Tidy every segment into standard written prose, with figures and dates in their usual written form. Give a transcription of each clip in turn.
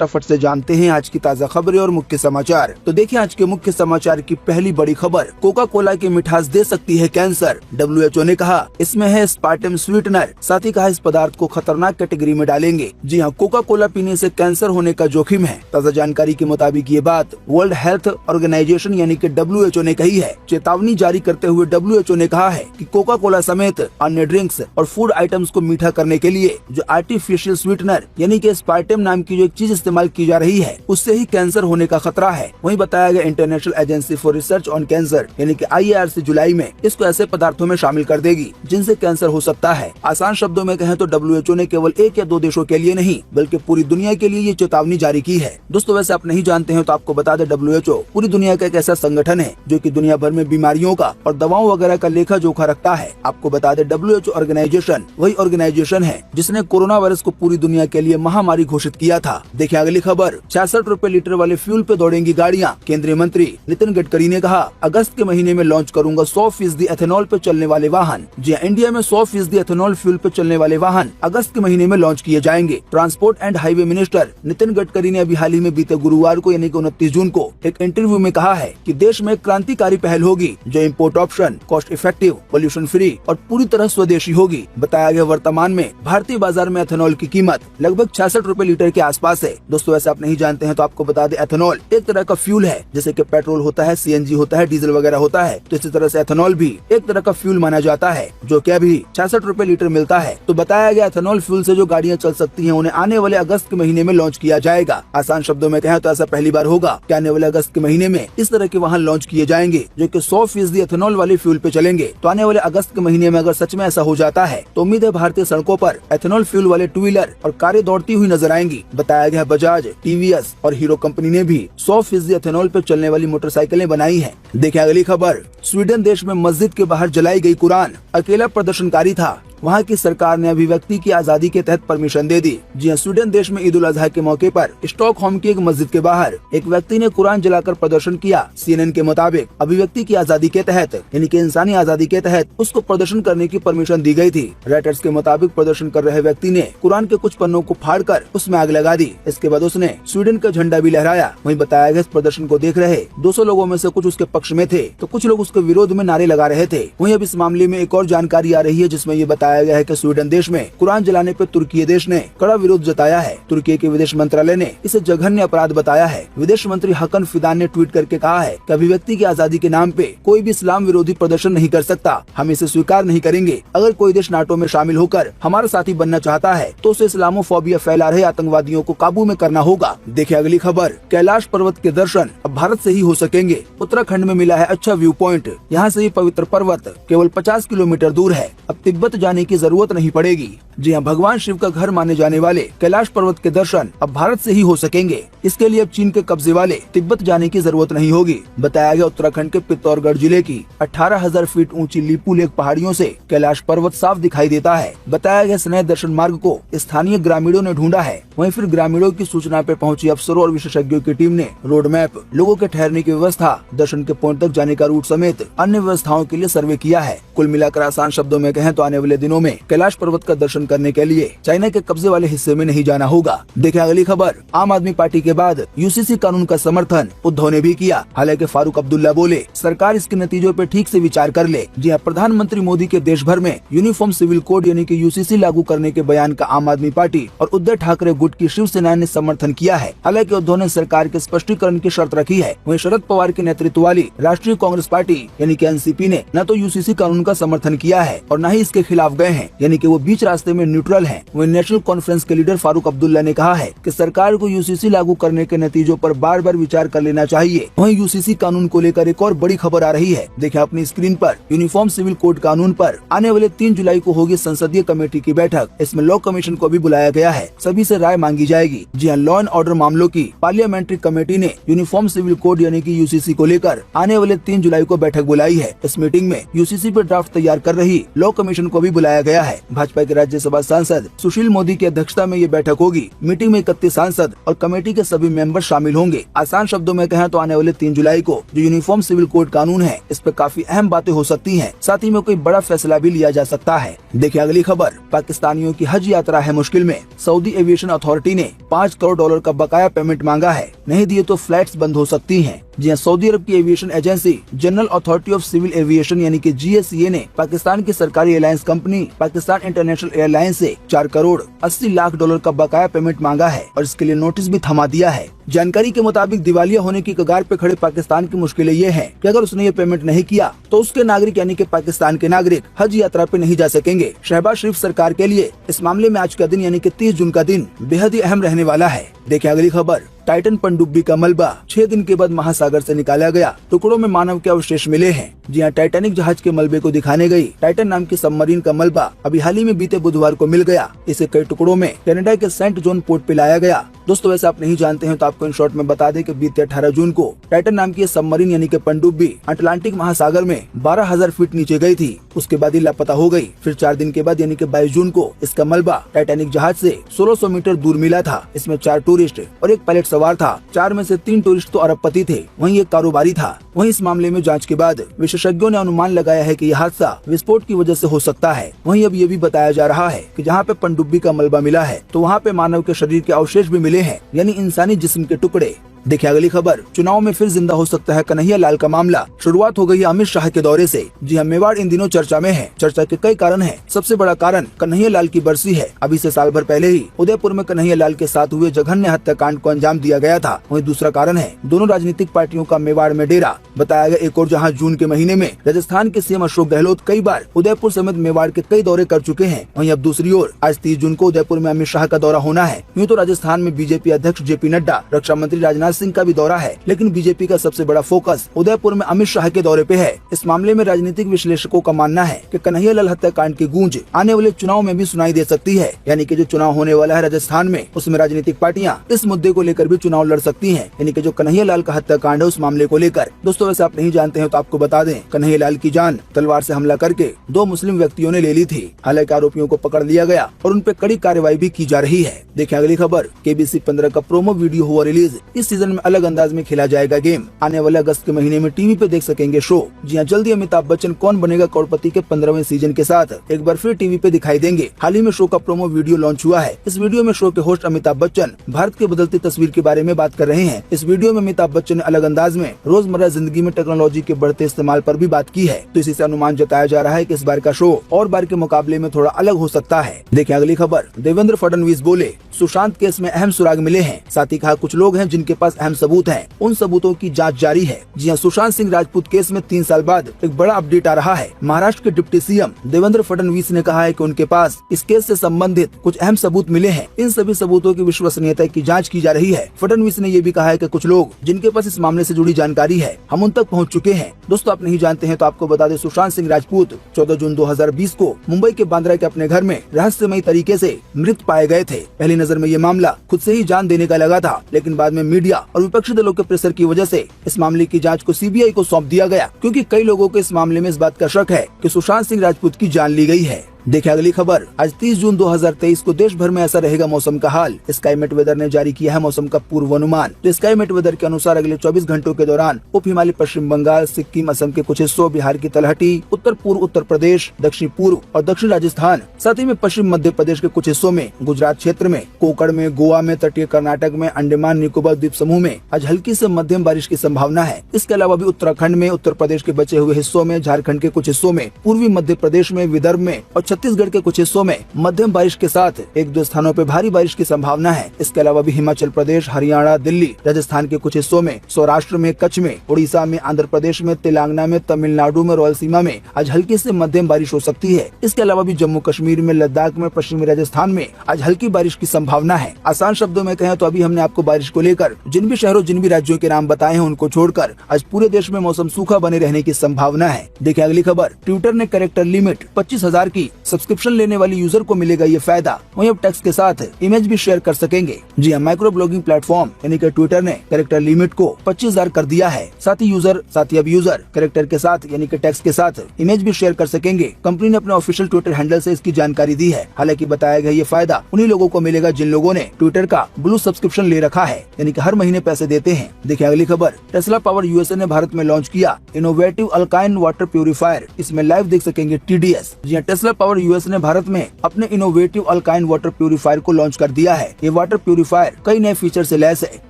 फटाफट से जानते हैं आज की ताज़ा खबरें और मुख्य समाचार। तो देखिए आज के मुख्य समाचार की पहली बड़ी खबर, कोका कोला की मिठास दे सकती है कैंसर। WHO ने कहा इसमें है स्पार्टम स्वीटनर, साथ ही कहा इस पदार्थ को खतरनाक कैटेगरी में डालेंगे। जी हाँ, कोका कोला पीने से कैंसर होने का जोखिम है। ताज़ा जानकारी के मुताबिक ये बात वर्ल्ड हेल्थ ऑर्गेनाइजेशन यानी कि WHO ने कही है। चेतावनी जारी करते हुए WHO ने कहा है कि कोका कोला समेत अन्य ड्रिंक्स और फूड आइटम्स को मीठा करने के लिए जो आर्टिफिशियल स्वीटनर यानी कि स्पार्टम नाम की जो एक चीज इस्तेमाल की जा रही है, उससे ही कैंसर होने का खतरा है। वहीं बताया गया international agency for research on cancer यानी कि IARC जुलाई में इसको ऐसे पदार्थों में शामिल कर देगी जिनसे कैंसर हो सकता है। आसान शब्दों में कहें तो WHO ने केवल 1 या 2 देशों के लिए नहीं बल्कि पूरी दुनिया के लिए ये चेतावनी जारी की है। दोस्तों वैसे आप नहीं जानते हैं तो आपको बता दें, WHO पूरी दुनिया का एक ऐसा संगठन है जो कि दुनिया भर में बीमारियों का और दवाओं वगैरह का लेखा जोखा रखता है। आपको बता दें WHO ऑर्गेनाइजेशन वही ऑर्गेनाइजेशन है जिसने कोरोना वायरस को पूरी दुनिया के लिए महामारी घोषित किया था। देखिए अगली खबर, 66 रुपए लीटर वाले फ्यूल पे दौड़ेंगी गाड़ियाँ। केंद्रीय मंत्री नितिन गडकरी ने कहा अगस्त के महीने में लॉन्च करूंगा 100% एथेनॉल पे चलने वाले वाहन। जी इंडिया में 100% एथेनॉल फ्यूल पे चलने वाले वाहन अगस्त के महीने में लॉन्च किए जाएंगे। Transport and highway minister Nitin Gadkari ने अभी हाल ही में बीते गुरुवार को यानी कि 29 जून को एक इंटरव्यू में कहा है कि देश में क्रांतिकारी पहल होगी जो import option, cost effective, pollution free और पूरी तरह स्वदेशी होगी। बताया गया वर्तमान में भारतीय बाजार में एथेनॉल की कीमत लगभग 66 रुपए लीटर के आसपास है। दोस्तों ऐसे आप नहीं जानते हैं तो आपको बता दें, एथेनॉल एक तरह का फ्यूल है। जैसे कि पेट्रोल होता है, CNG होता है, डीजल वगैरह होता है, तो इसी तरह से एथेनॉल भी एक तरह का फ्यूल माना जाता है जो कि अभी 66 रुपए लीटर मिलता है। तो बताया गया एथेनॉल फ्यूल से जो गाड़ियाँ चल सकती हैं उन्हें आने वाले अगस्त के महीने में लॉन्च किया जाएगा। आसान शब्दों में कहें तो ऐसा पहली बार होगा कि आने वाले अगस्त के महीने में इस तरह के वाहन लॉन्च किए जाएंगे जो कि 100% एथेनॉल वाले फ्यूल पे चलेंगे। तो आने वाले अगस्त के महीने में अगर सच में ऐसा हो जाता है तो उम्मीद है भारतीय सड़कों पर एथेनॉल फ्यूल वाले 2 व्हीलर और कारें दौड़ती हुई नजर आएंगी। बताया गया बजाज, TVS और हीरो कंपनी ने भी 100% एथेनॉल पे चलने वाली मोटरसाइकिलें बनाई है। देखिए अगली खबर, स्वीडन देश में मस्जिद के बाहर जलाई गई कुरान, अकेला प्रदर्शनकारी था। वहाँ की सरकार ने अभिव्यक्ति की आजादी के तहत परमिशन दे दी। जी हाँ, स्वीडन देश में ईद उल अजहा के मौके पर स्टॉकहोम की एक मस्जिद के बाहर एक व्यक्ति ने कुरान जलाकर प्रदर्शन किया। CNN के मुताबिक अभिव्यक्ति की आजादी के तहत यानी कि इंसानी आजादी के तहत उसको प्रदर्शन करने की परमिशन दी गई थी। रॉयटर्स के मुताबिक प्रदर्शन कर रहे व्यक्ति ने कुरान के कुछ पन्नों को फाड़कर उसमें आग लगा दी। इसके बाद उसने स्वीडन का झंडा भी लहराया। वहीं बताया गया इस प्रदर्शन को देख रहे 200 लोगों में से कुछ उसके पक्ष में थे तो कुछ लोग उसके विरोध में नारे लगा रहे थे। वहीं अब इस मामले में एक और जानकारी आ रही है जिसमें ये बताया गया है कि स्वीडन देश में कुरान जलाने पर तुर्की देश ने कड़ा विरोध जताया है। तुर्की के विदेश मंत्रालय ने इसे जघन्य अपराध बताया है। विदेश मंत्री हकन फिदान ने ट्वीट करके कहा है कि अभिव्यक्ति की आजादी के नाम पे कोई भी इस्लाम विरोधी प्रदर्शन नहीं कर सकता, हम इसे स्वीकार नहीं करेंगे। अगर कोई देश नाटो में शामिल होकर हमारा साथी बनना चाहता है तो उसे इस्लामोफोबिया फैला रहे आतंकवादियों को काबू में करना होगा। देखिए अगली खबर, कैलाश पर्वत के दर्शन अब भारत से ही हो सकेंगे। उत्तराखंड में मिला है अच्छा व्यू पॉइंट। यहाँ से ये पवित्र पर्वत केवल 50 किलोमीटर दूर है। अब तिब्बत जाने की जरूरत नहीं पड़ेगी। जी हाँ, भगवान शिव का घर माने जाने वाले कैलाश पर्वत के दर्शन अब भारत से ही हो सकेंगे। इसके लिए अब चीन के कब्जे वाले तिब्बत जाने की जरूरत नहीं होगी। बताया गया उत्तराखंड के पिथौरागढ़ जिले की 18,000 फीट ऊंची लिपू लेक पहाड़ियों से कैलाश पर्वत साफ दिखाई देता है। बताया गया इस नए दर्शन मार्ग को स्थानीय ग्रामीणों ने ढूंढा है। वहीं फिर ग्रामीणों की सूचना पे पहुंची अफसरों और विशेषज्ञों की टीम ने रोड मैप, लोगों के ठहरने की व्यवस्था, दर्शन के पॉइंट तक जाने का रूट समेत अन्य व्यवस्थाओं के लिए सर्वे किया है। कुल मिलाकर आसान शब्दों में कहें तो आने वाले दिनों में कैलाश पर्वत का दर्शन करने के लिए चाइना के कब्जे वाले हिस्से में नहीं जाना होगा। देखिए अगली खबर, आम आदमी पार्टी के बाद UCC कानून का समर्थन उद्धव ने भी किया। हालांकि फारूक अब्दुल्ला बोले सरकार इसके नतीजों पर ठीक से विचार कर ले। जी हाँ, प्रधानमंत्री मोदी के देश भर में यूनिफॉर्म सिविल कोड यानी कि UCC लागू करने के बयान का आम आदमी पार्टी और उद्धव ठाकरे गुट की शिवसेना ने समर्थन किया है। हालांकि उद्धव ने सरकार के स्पष्टीकरण की शर्त रखी है। वहीं शरद पवार के नेतृत्व वाली राष्ट्रीय कांग्रेस पार्टी यानी कि NCP ने न तो UCC कानून का समर्थन किया है और न ही इसके खिलाफ गए हैं, यानी कि वो बीच रास्ते में न्यूट्रल हैं। वहीं नेशनल कॉन्फ्रेंस के लीडर फारूक अब्दुल्ला ने कहा है कि सरकार को UCC लागू करने के नतीजों पर बार बार विचार कर लेना चाहिए। वहीं UCC कानून को लेकर एक और बड़ी खबर आ रही है। देखिए अपनी स्क्रीन पर, यूनिफॉर्म सिविल कोड कानून पर आने वाले 3 जुलाई को होगी संसदीय कमेटी की बैठक। इसमें लॉ कमीशन को भी बुलाया गया है, सभी से राय मांगी जाएगी। जी हाँ, लॉ एंड ऑर्डर मामलों की पार्लियामेंट्री कमेटी ने यूनिफॉर्म सिविल कोड यानी कि यूसीसी को लेकर आने वाले 3 जुलाई को बैठक बुलाई है। इस मीटिंग में यूसीसी पर ड्राफ्ट तैयार कर रही लॉ कमीशन को भी बुलाया गया है। भाजपा के राज्यसभा सांसद सुशील मोदी की अध्यक्षता में ये बैठक होगी। मीटिंग में 31 सांसद और कमेटी के सभी मेंबर शामिल होंगे। आसान शब्दों में कहें तो आने वाले 3 जुलाई को जो यूनिफॉर्म सिविल कोड कानून है, इस पर काफी अहम बातें हो सकती हैं। साथ ही में कोई बड़ा फैसला भी लिया जा सकता है। देखिए अगली खबर, पाकिस्तानियों की हज यात्रा है मुश्किल में। सऊदी एविएशन अथॉरिटी ने $5 करोड़ का बकाया पेमेंट मांगा है। नहीं दिए तो फ्लाइट्स बंद हो सकती हैं। जी हां, सऊदी अरब की aviation agency General Authority of Civil Aviation यानी कि GSCA ने पाकिस्तान की सरकारी airlines company Pakistan International Airlines से $4 करोड़ 80 लाख का बकाया पेमेंट मांगा है और इसके लिए नोटिस भी थमा दिया है। जानकारी के मुताबिक दिवालिया होने की कगार पे खड़े पाकिस्तान की मुश्किलें ये हैं कि अगर उसने ये पेमेंट नहीं किया तो उसके नागरिक यानी कि पाकिस्तान के नागरिक हज यात्रा पे नहीं जा सकेंगे। शहबाज शरीफ सरकार के लिए इस मामले में आज का दिन यानी कि 30 जून का दिन बेहद ही अहम रहने वाला है। देखिए अगली खबर, टाइटन पनडुब्बी का मलबा 6 दिन के बाद महासागर से निकाला गया। टुकड़ों में मानव के अवशेष मिले हैं। जी हां, टाइटैनिक जहाज के मलबे को दिखाने गई टाइटन नाम की सबमरीन का मलबा अभी हाल ही में बीते बुधवार को मिल गया। इसे कई टुकड़ों में कनाडा के सेंट जॉन पोर्ट पे लाया गया। दोस्तों वैसे आप नहीं जानते हैं तो आपको इन शॉर्ट में बता दें कि बीते 18 जून को टाइटन नाम की सबमरीन यानी कि पनडुब्बी अटलांटिक महासागर में 12,000 फीट नीचे गई थी। उसके बाद ही लापता हो गई। फिर 4 दिन के बाद यानी कि 22 जून को इसका मलबा टाइटैनिक जहाज से 1600 मीटर दूर मिला था। इसमें 4 टूरिस्ट और एक पायलट सवार था। 4 में से 3 टूरिस्ट तो अरबपति थे, वहीं एक कारोबारी था। वहीं इस मामले में जांच के बाद विशेषज्ञों ने अनुमान लगाया है कि यह हादसा विस्फोट की वजह से हो सकता है। वहीं अब ये भी बताया जा रहा है कि जहां पे पनडुब्बी का मलबा मिला है तो वहां पे मानव के शरीर के अवशेष भी मिले हैं, यानी इंसानी जिस्म के टुकड़े। देखिए अगली खबर, चुनाव में फिर जिंदा हो सकता है कन्हैया लाल का मामला। शुरुआत हो गई है अमित शाह के दौरे से। जी हां, मेवाड़ इन दिनों चर्चा में है। चर्चा के कई कारण हैं। सबसे बड़ा कारण कन्हैया लाल की बरसी है। अभी से साल भर पहले ही उदयपुर में कन्हैया लाल के साथ हुए जघन्य हत्याकांड को अंजाम दिया गया था। वहीं दूसरा कारण है दोनों राजनीतिक पार्टियों का मेवाड़ में डेरा। बताया गया एक और जहाँ जून के महीने में राजस्थान के सीएम अशोक गहलोत कई बार उदयपुर समेत मेवाड़ के कई दौरे कर चुके हैं। वहीं अब दूसरी ओर आज 30 जून को उदयपुर में अमित शाह का दौरा होना है। यूँ तो राजस्थान में बीजेपी अध्यक्ष JP नड्डा, रक्षा मंत्री राजनाथ सिंह का भी दौरा है, लेकिन बीजेपी का सबसे बड़ा फोकस उदयपुर में अमित शाह के दौरे पे है। इस मामले में राजनीतिक विश्लेषकों का मानना है कि कन्हैया लाल हत्याकांड की गूंज आने वाले चुनाव में भी सुनाई दे सकती है। यानी कि जो चुनाव होने वाला है राजस्थान में, उसमें राजनीतिक पार्टियां इस मुद्दे को लेकर भी चुनाव लड़ सकती हैं। यानी कि जो कन्हैया लाल का हत्याकांड है उस मामले को लेकर। दोस्तों वैसे आप नहीं जानते हैं तो आपको बता दें, कन्हैया लाल की जान तलवार से हमला करके 2 मुस्लिम व्यक्तियों ने ले ली थी। हालांकि आरोपियों को पकड़ लिया गया और उन पे कड़ी कार्रवाई भी की जा रही है। देखिए अगली खबर, KBC 15 का प्रोमो वीडियो हुआ रिलीज। इस सीजन में अलग अंदाज में खेला जाएगा गेम। आने वाले अगस्त के महीने में टीवी पे देख सकेंगे शो। जी हां, जल्दी अमिताभ बच्चन कौन बनेगा करोड़पति के 15वें सीजन के साथ एक बार फिर टीवी पे दिखाई देंगे। हाल ही में शो का प्रोमो वीडियो लॉन्च हुआ है। इस वीडियो में शो के होस्ट अमिताभ बच्चन भारत की बदलती तस्वीर के बारे में बात कर रहे हैं। इस वीडियो में अमिताभ बच्चन ने अलग अंदाज में रोजमर्रा जिंदगी में टेक्नोलॉजी के बढ़ते इस्तेमाल पर भी बात की है। तो इसी से अनुमान जताया जा रहा है कि इस बार का शो और बार के मुकाबले में थोड़ा अलग हो सकता है। देखिए अगली खबर, देवेंद्र फडणवीस बोले सुशांत केस में अहम सुराग मिले हैं। साथ ही कहा कुछ लोग हैं जिनके पास अहम सबूत हैं, उन सबूतों की जांच जारी है। जी हां, सुशांत सिंह राजपूत केस में 3 साल बाद एक बड़ा अपडेट आ रहा है। महाराष्ट्र के डिप्टी CM देवेंद्र फडणवीस ने कहा है कि उनके पास इस केस से संबंधित कुछ अहम सबूत मिले हैं। इन सभी सबूतों की विश्वसनीयता की जांच की जा रही है। फडणवीस ने ये भी कहा है कि कुछ लोग जिनके पास इस मामले से जुड़ी जानकारी है, हम उन तक पहुँच चुके हैं। दोस्तों आप नहीं जानते हैं तो आपको बता दें, सुशांत सिंह राजपूत 14 जून 2020 को मुंबई के बांद्रा के अपने घर में रहस्यमयी तरीके से मृत पाए गए थे। पहली नजर में ये मामला खुद से ही जान देने का लगा था, लेकिन बाद में मीडिया और विपक्षी दलों के प्रेशर की वजह से इस मामले की जांच को CBI को सौंप दिया गया, क्योंकि कई लोगों को इस मामले में इस बात का शक है कि सुशांत सिंह राजपूत की जान ली गई है। देखिए अगली खबर, आज 30 जून 2023 को देश भर में ऐसा रहेगा मौसम का हाल। स्काईमेट वेदर ने जारी किया है मौसम का पूर्वानुमान। तो स्काईमेट वेदर के अनुसार अगले 24 घंटों के दौरान उप हिमालय पश्चिम बंगाल, सिक्किम, असम के कुछ हिस्सों, बिहार की तलहटी, उत्तर पूर्व उत्तर प्रदेश, दक्षिण पूर्व और दक्षिण राजस्थान, साथ ही में पश्चिम मध्य प्रदेश के कुछ हिस्सों में, गुजरात क्षेत्र में, कोकण में, गोवा में, तटीय कर्नाटक में, अंडमान निकोबार द्वीप समूह में आज हल्की से मध्यम बारिश की संभावना है। इसके अलावा भी उत्तराखंड में, उत्तर प्रदेश के बचे हुए हिस्सों में, झारखंड के कुछ हिस्सों में, पूर्वी मध्य प्रदेश में, विदर्भ में और छत्तीसगढ़ के कुछ हिस्सों में मध्यम बारिश के साथ 1-2 स्थानों पर भारी बारिश की संभावना है। इसके अलावा भी हिमाचल प्रदेश, हरियाणा, दिल्ली, राजस्थान के कुछ हिस्सों में, सौराष्ट्र में, कच्छ में, उड़ीसा में, आंध्र प्रदेश में, तेलंगाना में, तमिलनाडु में, रायलसीमा में आज हल्की से मध्यम बारिश हो सकती है। इसके अलावा भी जम्मू कश्मीर में, लद्दाख में, पश्चिमी राजस्थान में आज हल्की बारिश की संभावना है। आसान शब्दों में कहें तो अभी हमने आपको बारिश को लेकर जिन भी शहरों, जिन भी राज्यों के नाम बताए हैं, उनको छोड़कर आज पूरे देश में मौसम सूखा बने रहने की संभावना है। देखिए अगली खबर, ट्विटर ने कैरेक्टर लिमिट 25,000 की सब्सक्रिप्शन लेने वाली यूजर को मिलेगा ये फायदा। वहीं अब टेक्स्ट के साथ इमेज भी शेयर कर सकेंगे। जी हाँ, माइक्रो ब्लॉगिंग प्लेटफॉर्म यानी कि ट्विटर ने कैरेक्टर लिमिट को 25,000 कर दिया है। साथ ही अब यूजर कैरेक्टर के साथ यानी कि टेक्स्ट के साथ इमेज भी शेयर कर सकेंगे। कंपनी ने अपने ऑफिशियल ट्विटर हैंडल से इसकी जानकारी दी है। हालांकि बताया गया ये फायदा उन्हीं लोगों को मिलेगा जिन लोगों ने ट्विटर का ब्लू सब्सक्रिप्शन ले रखा है, यानी कि हर महीने पैसे देते हैं। देखिए अगली खबर, टेस्ला पावर यूएसए ने भारत में लॉन्च किया इनोवेटिव अल्काइन वाटर प्यूरिफायर। इसमें लाइव देख सकेंगे TDS। जी हाँ, टेस्ला पावर यूएसए ने भारत में अपने इनोवेटिव अल्काइन वाटर प्यूरिफायर को लॉन्च कर दिया है। ये वाटर प्यूरिफायर कई नए फीचर से लैस है।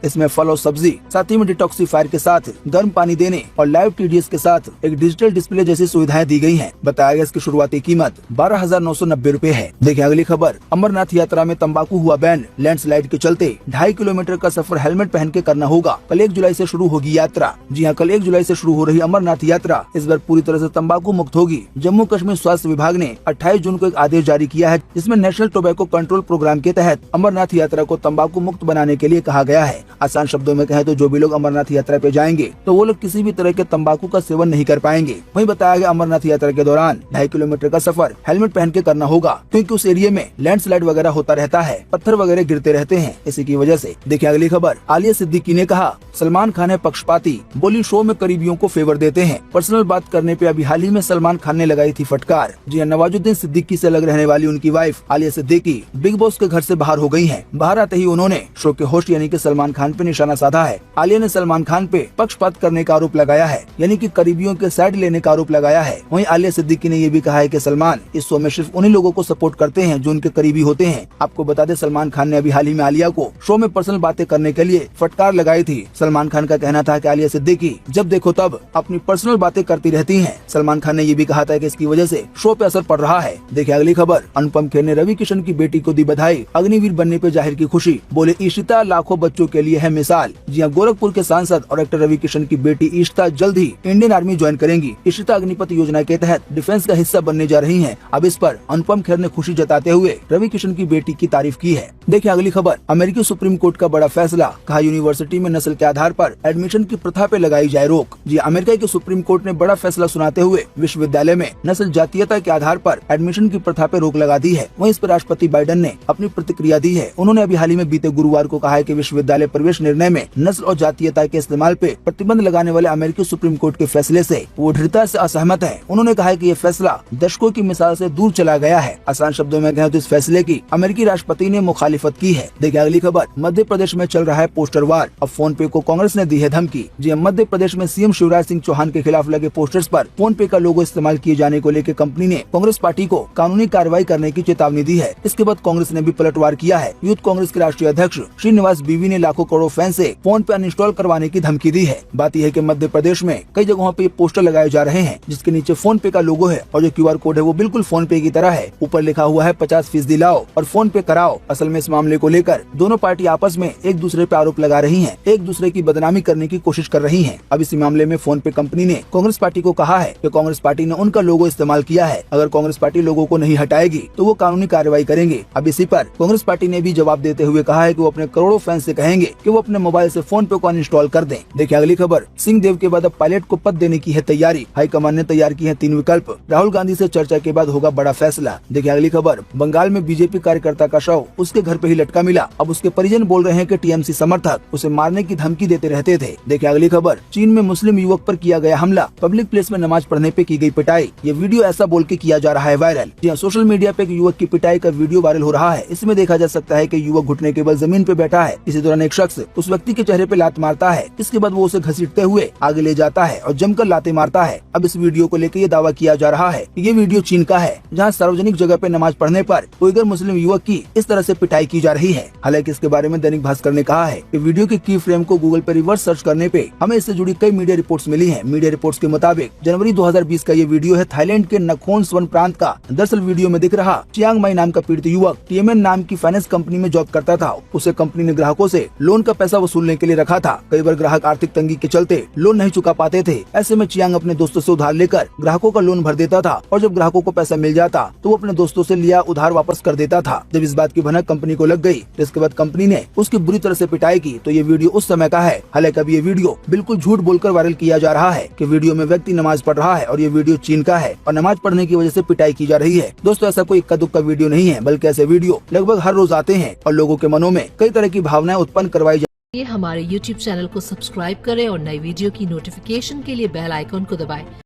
इसमें फल और सब्जी, साथ ही में डिटॉक्सीफायर के साथ गर्म पानी देने और लाइव TDS के साथ एक डिजिटल डिस्प्ले जैसी सुविधाएं दी गई हैं। बताया गया इसकी शुरुआती कीमत 12,990 रूपए है। देखिए अगली खबर, अमरनाथ यात्रा में तंबाकू हुआ बैन। लैंडस्लाइड के चलते 2.5 किलोमीटर का सफर हेलमेट पहन के करना होगा। कल 1 जुलाई से शुरू होगी यात्रा। जी हाँ, कल 1 जुलाई से शुरू हो रही अमरनाथ यात्रा इस बार पूरी तरह से तंबाकू मुक्त होगी। जम्मू कश्मीर स्वास्थ्य विभाग ने 28 जून को एक आदेश जारी किया है, जिसमें नेशनल टोबैको कंट्रोल प्रोग्राम के तहत अमरनाथ यात्रा को तंबाकू मुक्त बनाने के लिए कहा गया है। आसान शब्दों में कहें तो जो भी लोग अमरनाथ यात्रा पे जाएंगे तो वो लोग किसी भी तरह के तंबाकू का सेवन नहीं कर पाएंगे। वहीं बताया गया अमरनाथ यात्रा के दौरान 2.5 किलोमीटर का सफर हेलमेट पहन के करना होगा, क्योंकि उस एरिया में लैंडस्लाइड वगैरह होता रहता है, पत्थर वगैरह गिरते रहते हैं। इसी की वजह से देखिए अगली खबर, आलिया सिद्दीकी ने कहा सलमान खान है पक्षपाती, बोली शो में करीबियों को फेवर देते हैं। पर्सनल बात करने पे अभी हाल ही में सलमान खान ने लगाई थी फटकार। जी हाँ, नवाजुद्दीन सिद्दीकी से अलग रहने वाली उनकी wife Alia Siddiqui big boss के घर से बाहर हो गई हैं। बाहर आते ही उन्होंने शो के होस्ट यानी कि सलमान खान पे निशाना साधा है। आलिया ने सलमान खान पे पक्षपात करने का आरोप लगाया है, यानी कि करीबियों के साइड लेने का आरोप लगाया है। वहीं आलिया सिद्दीकी ने ये भी कहा है कि सलमान इस शो में सिर्फ उन्हीं लोगों को सपोर्ट करते हैं जो उनके करीबी होते हैं। आपको बता दें सलमान खान ने अभी हाल ही में आलिया को शो में पर्सनल बातें करने के लिए फटकार लगाई थी। सलमान खान का कहना था कि आलिया सिद्दीकी जब देखो तब अपनी पर्सनल बातें करती रहती हैं। सलमान खान ने ये भी कहा था कि इसकी वजह से शो पे असर पड़ रहा है। देखिए अगली खबर, अनुपम खेर ने रवि किशन की बेटी को दी बधाई। अग्निवीर बनने पे जाहिर की खुशी, बोले इशिता लाखों बच्चों के लिए है मिसाल। जी हाँ, गोरखपुर के सांसद और एक्टर रवि किशन की बेटी इशिता जल्द ही इंडियन आर्मी ज्वाइन करेंगी। इशिता अग्निपथ योजना के तहत डिफेंस का हिस्सा बनने जा रही है। अब इस पर अनुपम खेर ने खुशी जताते हुए रवि किशन की बेटी की तारीफ की है। देखिए अगली खबर, अमेरिकी सुप्रीम कोर्ट का बड़ा फैसला, कहा यूनिवर्सिटी में नस्ल के आधार पर एडमिशन की प्रथा पे लगाई जाए रोक। जी, अमेरिका के सुप्रीम कोर्ट ने बड़ा फैसला सुनाते हुए विश्वविद्यालय में नस्ल जातीयता के आधार पर एडमिशन की प्रथा पे रोक लगा दी है। वहीं इस पर राष्ट्रपति बाइडेन ने अपनी प्रतिक्रिया दी है। उन्होंने अभी हाल ही में बीते गुरुवार को कहा है कि विश्वविद्यालय प्रवेश निर्णय में नस्ल और जातीयता के इस्तेमाल पे प्रतिबंध लगाने वाले अमेरिकी सुप्रीम कोर्ट के फैसले से वो दृढ़ता से असहमत है। उन्होंने कहा है कि ये फैसला दशकों की मिसाल से दूर चला गया है। आसान शब्दों में कहें तो इस फैसले की अमेरिकी राष्ट्रपति ने मुखालिफत की है। देखिए अगली खबर, मध्य प्रदेश में चल रहा है पोस्टर वार, अब फोन पे को कांग्रेस ने दी है धमकी। जी, मध्य प्रदेश में सीएम शिवराज सिंह चौहान के खिलाफ लगे पोस्टर्स पर फोन पे का लोगो इस्तेमाल किए जाने को लेकर कंपनी ने कांग्रेस पार्टी को कानूनी कार्रवाई करने की चेतावनी दी है। इसके बाद कांग्रेस ने भी पलटवार किया है। यूथ कांग्रेस के राष्ट्रीय अध्यक्ष श्रीनिवास बीवी ने लाखों करोड़ फैन से फोन पे अनइंस्टॉल करवाने की धमकी दी है। बात यह है कि मध्य प्रदेश में कई जगहों पे पोस्टर लगाए जा रहे हैं जिसके नीचे फोन पे का लोगो है और जो QR कोड है वो बिल्कुल फोन पे की तरह है। ऊपर लिखा हुआ है 50% लाओ और फोन पे कराओ। असल में इस मामले को लेकर दोनों पार्टी आपस में एक दूसरे पे आरोप लगा रही हैं, एक दूसरे की बदनामी करने की कोशिश कर रही हैं। अब इसी मामले में फोन पे कंपनी ने कांग्रेस पार्टी को कहा है कि कांग्रेस पार्टी ने उनका लोगो इस्तेमाल किया है, अगर कांग्रेस पार्टी लोगो को नहीं हटाएगी तो वो कानूनी कार्रवाई करेंगे। अब इसी पर कांग्रेस पार्टी ने भी जवाब देते हुए कहा है कि वो अपने करोड़ों फैंस से कहेंगे कि वो अपने मोबाइल से फोन पे को अनइंस्टॉल कर दें। देखिए अगली खबर, सिंह देव के बाद अब पायलट को पद देने की है तैयारी। हाईकमान ने तैयार की है 3 विकल्प। राहुल गांधी से चर्चा के बाद होगा बड़ा फैसला। देखिए अगली खबर, बंगाल में बीजेपी कार्यकर्ता का शव उसके घर पे ही लटका मिला। अब उसके परिजन बोल रहे हैं कि टीएमसी समर्थक उसे मारने की धमकी देते रहते थे। देखिए अगली खबर, चीन में मुस्लिम युवक पर किया गया हमला, पब्लिक प्लेस में नमाज पढ़ने पे की गई पिटाई। ये वीडियो ऐसा बोल के किया जा रहा है वायरल। जी सोशल मीडिया पे एक युवक की पिटाई का वीडियो वायरल हो रहा है। इसमें देखा जा सकता है कि युवक घुटने के बल जमीन पे बैठा है। इसी दौरान एक शख्स उस व्यक्ति के चेहरे पे लात मारता है। इसके बाद वो उसे घसीटते हुए आगे ले जाता है और जमकर लाते मारता है। अब इस वीडियो को लेकर ये दावा किया जा रहा है कि ये वीडियो चीन का है, जहां सार्वजनिक जगह पे नमाज पढ़ने पर उइगर मुस्लिम युवक की इस तरह से पिटाई की जा रही है। हालांकि इसके बारे में दैनिक भास्कर ने कहा है कि वीडियो के की फ्रेम को गूगल पे रिवर्स सर्च करने पे हमें इससे जुड़ी कई मीडिया रिपोर्ट्स मिली हैं। मीडिया रिपोर्ट्स के मुताबिक जनवरी 2020 का ये वीडियो है थाईलैंड के नखोन प्रांत का। दरअसल वीडियो में दिख रहा चियांग माई नाम का पीड़ित युवक TMN नाम की फाइनेंस कंपनी में जॉब करता था। उसे कंपनी ने ग्राहकों से लोन लोन का पैसा वसूलने के लिए रखा था। कई बार ग्राहक आर्थिक तंगी के चलते लोन नहीं चुका पाते थे। ऐसे में चियांग अपने दोस्तों से उधार लेकर ग्राहकों का लोन भर देता था और जब ग्राहकों को पैसा मिल जाता तो वो अपने दोस्तों से लिया उधार वापस कर देता था। जब इस बात की भनक कंपनी को लग गई, इसके बाद कंपनी ने उसकी बुरी तरह से पिटाई की। तो ये वीडियो उस समय का है। हालांकि अब ये वीडियो बिल्कुल झूठ बोलकर वायरल किया जा रहा है कि वीडियो में व्यक्ति नमाज पढ़ रहा है और ये वीडियो चीन का है और नमाज पढ़ने की वजह से पिटाई की जा रही है। दोस्तों, ऐसा कोई इक्का दुक्का वीडियो नहीं है, बल्कि ऐसे वीडियो लगभग हर रोज आते हैं और लोगों के मनों में कई तरह की भावनाएं उत्पन्न करवाई ये हमारे YouTube चैनल को सब्सक्राइब करें और नई वीडियो की नोटिफिकेशन के लिए बेल आइकॉन को दबाएं।